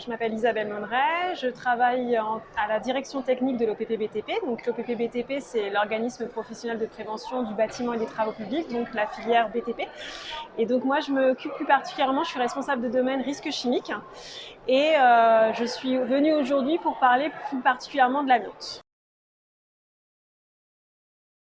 Je m'appelle Isabelle Monneray, je travaille à la direction technique de l'OPP-BTP. Donc l'OPP-BTP, c'est l'organisme professionnel de prévention du bâtiment et des travaux publics, donc la filière BTP. Et donc moi, je m'occupe plus particulièrement, je suis responsable de domaine risque chimique et je suis venue aujourd'hui pour parler plus particulièrement de l'amiante.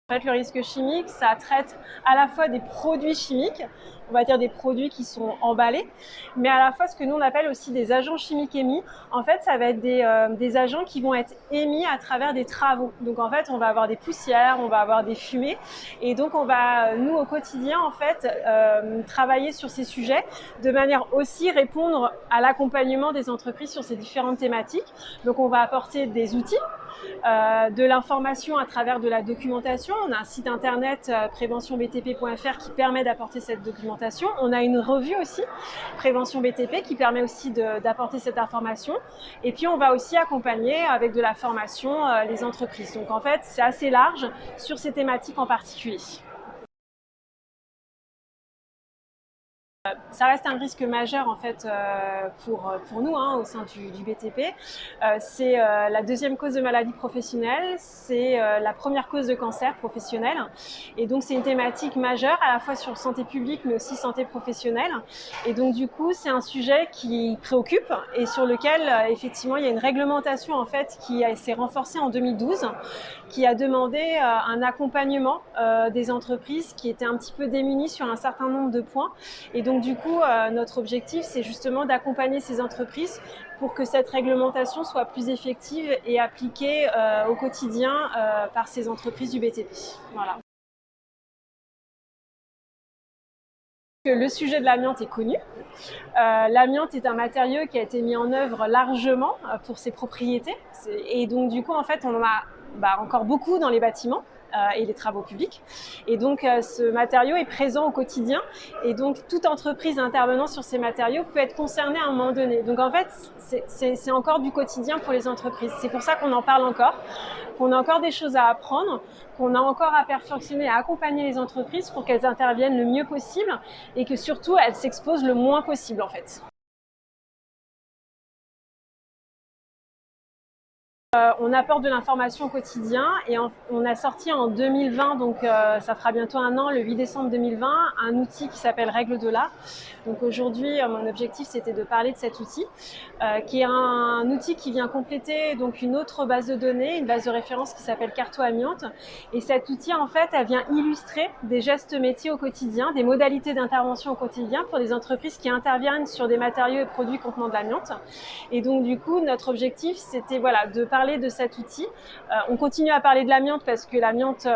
En fait, le risque chimique, ça traite à la fois des produits chimiques, on va dire des produits qui sont emballés, mais à la fois ce que nous on appelle aussi des agents chimiques émis. En fait, ça va être des agents qui vont être émis à travers des travaux. Donc en fait, on va avoir des poussières, on va avoir des fumées, et donc on va, nous au quotidien, en fait, travailler sur ces sujets de manière aussi répondre à l'accompagnement des entreprises sur ces différentes thématiques. Donc on va apporter des outils, de l'information à travers de la documentation. On a un site internet préventionbtp.fr qui permet d'apporter cette documentation. On a une revue aussi, Prévention BTP, qui permet aussi d'apporter cette information. Et puis on va aussi accompagner avec de la formation les entreprises. Donc en fait, c'est assez large sur ces thématiques en particulier. Ça reste un risque majeur en fait pour nous au sein du BTP. C'est la deuxième cause de maladie professionnelle, c'est la première cause de cancer professionnel. Et donc c'est une thématique majeure à la fois sur santé publique mais aussi santé professionnelle. Et donc du coup c'est un sujet qui préoccupe et sur lequel effectivement il y a une réglementation en fait qui s'est renforcée en 2012, qui a demandé un accompagnement des entreprises qui étaient un petit peu démunies sur un certain nombre de points. Et donc du coup, notre objectif, c'est justement d'accompagner ces entreprises pour que cette réglementation soit plus effective et appliquée au quotidien par ces entreprises du BTP. Voilà. Le sujet de l'amiante est connu. L'amiante est un matériau qui a été mis en œuvre largement pour ses propriétés. Et donc du coup, en fait, on en a encore beaucoup dans les bâtiments et les travaux publics. Et donc ce matériau est présent au quotidien et donc toute entreprise intervenant sur ces matériaux peut être concernée à un moment donné. Donc en fait, c'est encore du quotidien pour les entreprises. C'est pour ça qu'on en parle encore, qu'on a encore des choses à apprendre, qu'on a encore à perfectionner, à accompagner les entreprises pour qu'elles interviennent le mieux possible et que surtout elles s'exposent le moins possible en fait. On apporte de l'information au quotidien et on a sorti en 2020, donc ça fera bientôt un an, le 8 décembre 2020, un outil qui s'appelle Règle de l'art. Donc aujourd'hui, mon objectif c'était de parler de cet outil, qui est un outil qui vient compléter donc une autre base de données, une base de référence qui s'appelle Carto Amiante. Et cet outil en fait, elle vient illustrer des gestes métiers au quotidien, des modalités d'intervention au quotidien pour des entreprises qui interviennent sur des matériaux et produits contenant de l'amiante. Et donc du coup, notre objectif c'était voilà, de parler de cet outil. On continue à parler de l'amiante parce que l'amiante,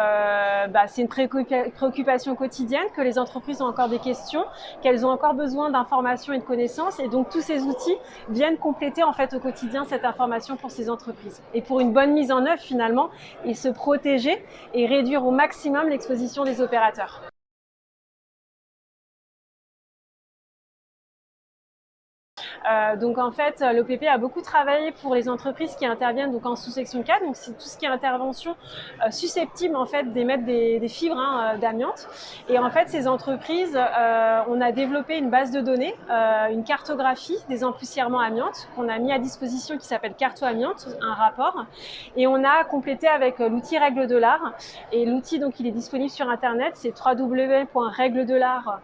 c'est une préoccupation quotidienne, que les entreprises ont encore des questions, qu'elles ont encore besoin d'informations et de connaissances. Et donc tous ces outils viennent compléter en fait au quotidien cette information pour ces entreprises. Et pour une bonne mise en œuvre finalement, et se protéger et réduire au maximum l'exposition des opérateurs. Donc en fait, l'OPP a beaucoup travaillé pour les entreprises qui interviennent donc en sous-section 4, donc c'est tout ce qui est intervention susceptible en fait d'émettre des fibres d'amiante. Et en fait, ces entreprises, on a développé une base de données, une cartographie des empoussièrements amiante qu'on a mis à disposition qui s'appelle Carto Amiante, un rapport, et on a complété avec l'outil Règle de l'art. Et l'outil donc il est disponible sur internet, c'est www.règledelart.amiante.fr,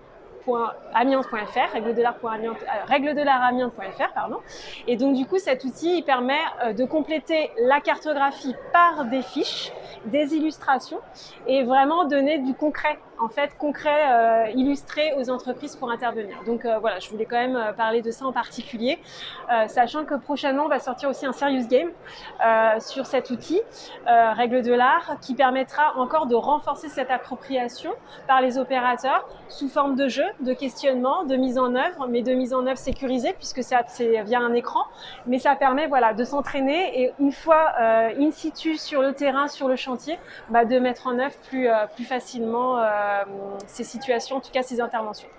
règledelaramiante.fr, pardon. Et donc du coup cet outil il permet de compléter la cartographie par des fiches, des illustrations et vraiment donner du concret, en fait concret illustré aux entreprises pour intervenir. Donc voilà, je voulais quand même parler de ça en particulier, sachant que prochainement on va sortir aussi un serious game sur cet outil Règle de l'art qui permettra encore de renforcer cette appropriation par les opérateurs sous forme de jeu, de questionnement, de mise en œuvre, mais de mise en œuvre sécurisée puisque c'est via un écran, mais ça permet voilà, de s'entraîner et une fois in situ sur le terrain, sur le chantier, de mettre en œuvre plus facilement ces situations, en tout cas ces interventions.